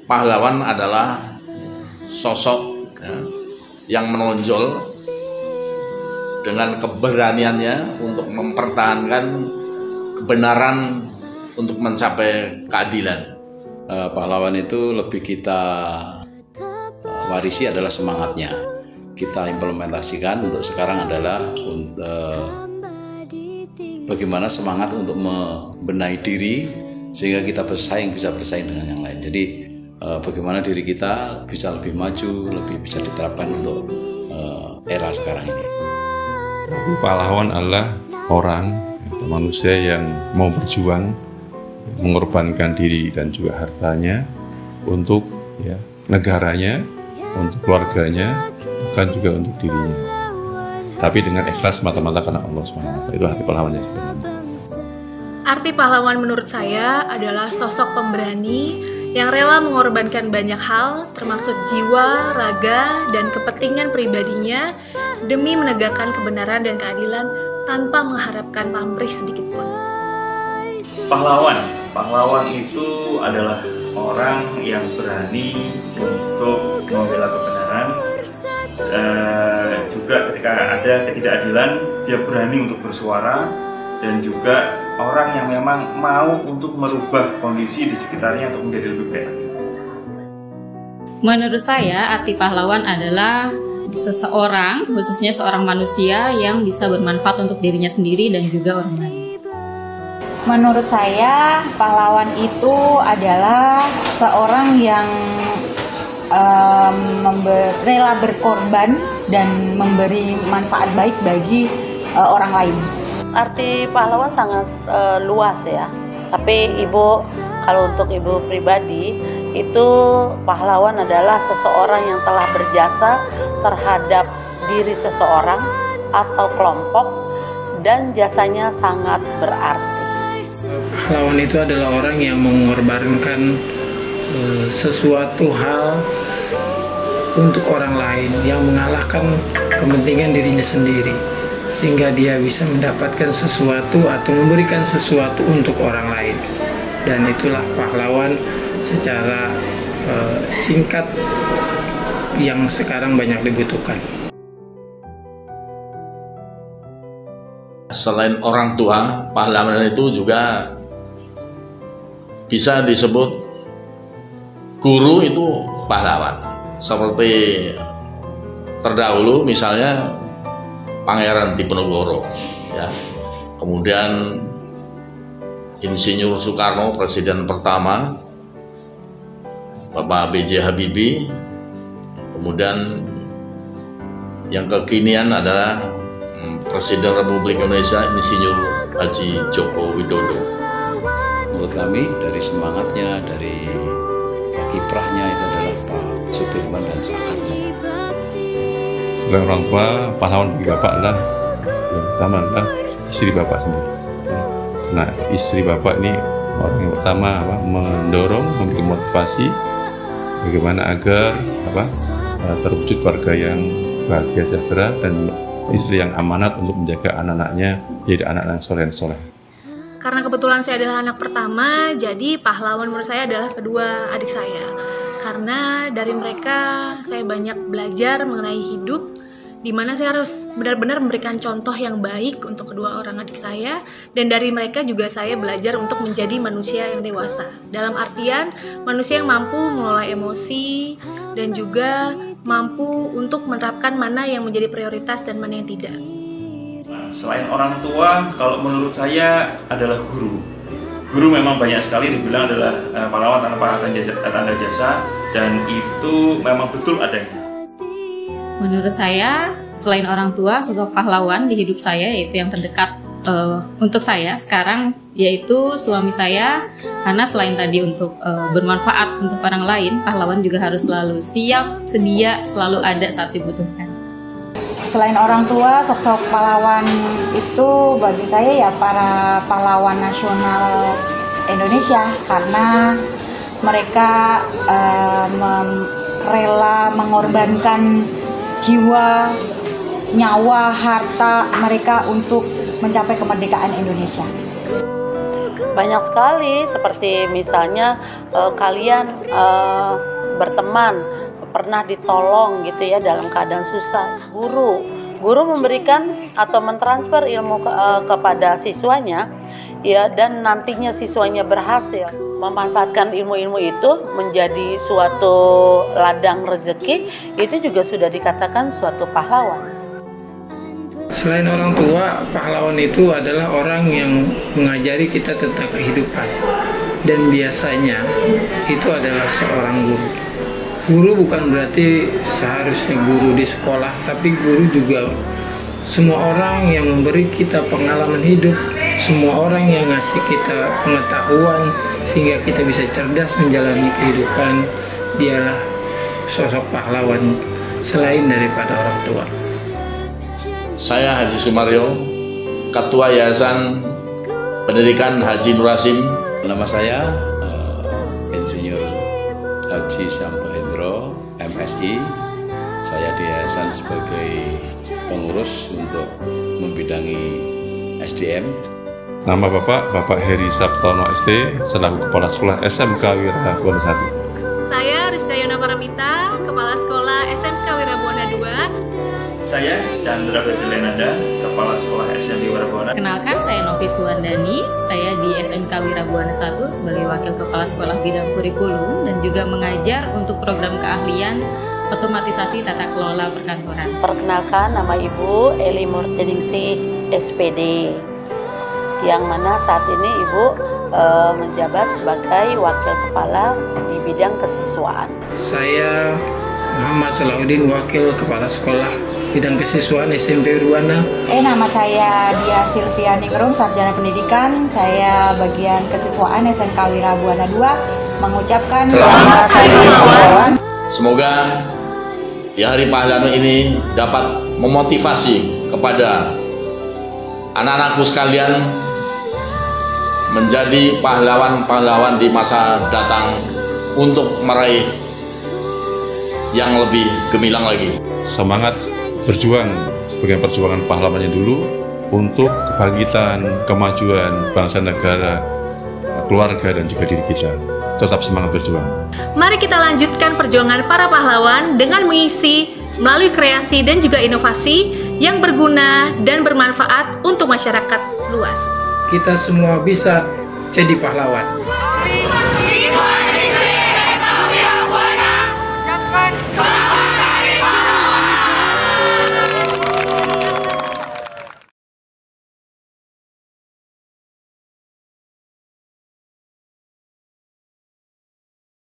Pahlawan adalah sosok yang menonjol dengan keberaniannya untuk mempertahankan kebenaran untuk mencapai keadilan. Pahlawan itu lebih kita warisi adalah semangatnya. Kita implementasikan untuk sekarang adalah bagaimana semangat untuk membenahi diri sehingga kita bisa bersaing dengan yang lain. Jadi bagaimana diri kita bisa lebih maju, lebih bisa diterapkan untuk era sekarang ini. Pahlawan adalah orang atau manusia yang mau berjuang, mengorbankan diri dan juga hartanya untuk negaranya, untuk keluarganya, bukan juga untuk dirinya. Tapi dengan ikhlas mata-mata karena Allah SWT. Itu arti pahlawannya sebenarnya. Arti pahlawan menurut saya adalah sosok pemberani yang rela mengorbankan banyak hal, termasuk jiwa, raga, dan kepentingan pribadinya demi menegakkan kebenaran dan keadilan tanpa mengharapkan pamrih sedikit pun. Pahlawan itu adalah orang yang berani untuk membela kebenaran. Juga ketika ada ketidakadilan, dia berani untuk bersuara, dan juga orang yang memang mau untuk merubah kondisi di sekitarnya untuk menjadi lebih baik. Menurut saya, arti pahlawan adalah seseorang, khususnya seorang manusia yang bisa bermanfaat untuk dirinya sendiri dan juga orang lain. Menurut saya, pahlawan itu adalah seorang yang rela berkorban dan memberi manfaat baik bagi orang lain. Arti pahlawan sangat luas ya. Tapi Ibu, kalau untuk Ibu pribadi, itu pahlawan adalah seseorang yang telah berjasa terhadap diri seseorang atau kelompok dan jasanya sangat berarti. Pahlawan itu adalah orang yang mengorbankan sesuatu hal untuk orang lain, yang mengalahkan kepentingan dirinya sendiri, sehingga dia bisa mendapatkan sesuatu atau memberikan sesuatu untuk orang lain. Dan itulah pahlawan secara singkat yang sekarang banyak dibutuhkan. Selain orang tua, pahlawan itu juga bisa disebut guru, itu pahlawan. Seperti terdahulu misalnya Pangeran Diponegoro, ya. Kemudian Insinyur Soekarno, presiden pertama, Bapak B.J. Habibie, kemudian yang kekinian adalah Presiden Republik Indonesia Insinyur Haji Joko Widodo. Menurut kami dari semangatnya, dari kiprahnya itu adalah Pak Sudirman dan Pak Karno. Selain orang tua, pahlawan bagi Bapak adalah yang pertama adalah istri Bapak sendiri. Nah, istri Bapak ini orang yang pertama mendorong, memberi motivasi bagaimana agar terwujud keluarga yang bahagia sejahtera dan istri yang amanat untuk menjaga anak-anaknya jadi anak-anak yang soleh. Karena kebetulan saya adalah anak pertama, jadi pahlawan menurut saya adalah kedua adik saya. Karena dari mereka saya banyak belajar mengenai hidup, di mana saya harus benar-benar memberikan contoh yang baik untuk kedua orang adik saya, dan dari mereka juga saya belajar untuk menjadi manusia yang dewasa. Dalam artian manusia yang mampu mengelola emosi dan juga mampu untuk menerapkan mana yang menjadi prioritas dan mana yang tidak. Selain orang tua, kalau menurut saya adalah guru. Guru memang banyak sekali dibilang adalah pahlawan tanpa tanda jasa, dan itu memang betul adanya. Menurut saya, selain orang tua, sosok pahlawan di hidup saya yaitu yang terdekat untuk saya sekarang yaitu suami saya, karena selain tadi untuk bermanfaat untuk orang lain, pahlawan juga harus selalu siap, sedia, selalu ada saat dibutuhkan. Selain orang tua, sosok pahlawan itu bagi saya ya para pahlawan nasional Indonesia, karena mereka rela mengorbankan jiwa, nyawa, harta mereka untuk mencapai kemerdekaan Indonesia. Banyak sekali, seperti misalnya kalian berteman, pernah ditolong gitu ya dalam keadaan susah. Guru memberikan atau mentransfer ilmu kepada siswanya ya, dan nantinya siswanya berhasil memanfaatkan ilmu-ilmu itu menjadi suatu ladang rezeki, itu juga sudah dikatakan suatu pahlawan. Selain orang tua, pahlawan itu adalah orang yang mengajari kita tentang kehidupan, dan biasanya itu adalah seorang guru. Guru bukan berarti seharusnya guru di sekolah, tapi guru juga semua orang yang memberi kita pengalaman hidup, semua orang yang ngasih kita pengetahuan sehingga kita bisa cerdas menjalani kehidupan, dialah sosok pahlawan selain daripada orang tua. Saya Haji Sumaryo, Ketua Yayasan Pendidikan Haji Nur Hasim. Nama saya Insinyur Haji Syamto Hendro, MSI. Saya di yayasan sebagai pengurus untuk membidangi SDM. Nama Bapak Heri Sabtono SD, selaku Kepala Sekolah SMK Wirabuana 1. Saya Rizka Yona Paramita, Kepala Sekolah SMK Wirabuana 2. Saya Chandra Berdelenada, Kepala Sekolah SMK Wirabuana. Kenalkan, saya Novi Suwandani, saya di SMK Wirabuana 1 sebagai Wakil Kepala Sekolah Bidang Kurikulum dan juga mengajar untuk program keahlian otomatisasi tata kelola perkantoran. Perkenalkan, nama Ibu Eli Murtiningsih, SPD, yang mana saat ini Ibu menjabat sebagai Wakil Kepala di bidang kesiswaan. Saya Muhammad Salahuddin, Wakil Kepala Sekolah Bidang Kesiswaan SMP Wirabuana. Nama saya Dia Silvia Ningrum, Sarjana Pendidikan. Saya bagian kesiswaan SMK Wirabuana 2, mengucapkan selamat Hari Pahlawan. Semoga di Hari Pahlawan ini dapat memotivasi kepada anak-anakku sekalian menjadi pahlawan-pahlawan di masa datang untuk meraih yang lebih gemilang lagi. Semangat berjuang sebagai perjuangan pahlawannya dulu untuk kebangkitan, kemajuan bangsa negara, keluarga dan juga diri kita. Tetap semangat berjuang. Mari kita lanjutkan perjuangan para pahlawan dengan mengisi melalui kreasi dan juga inovasi yang berguna dan bermanfaat untuk masyarakat luas. Kita semua bisa jadi pahlawan.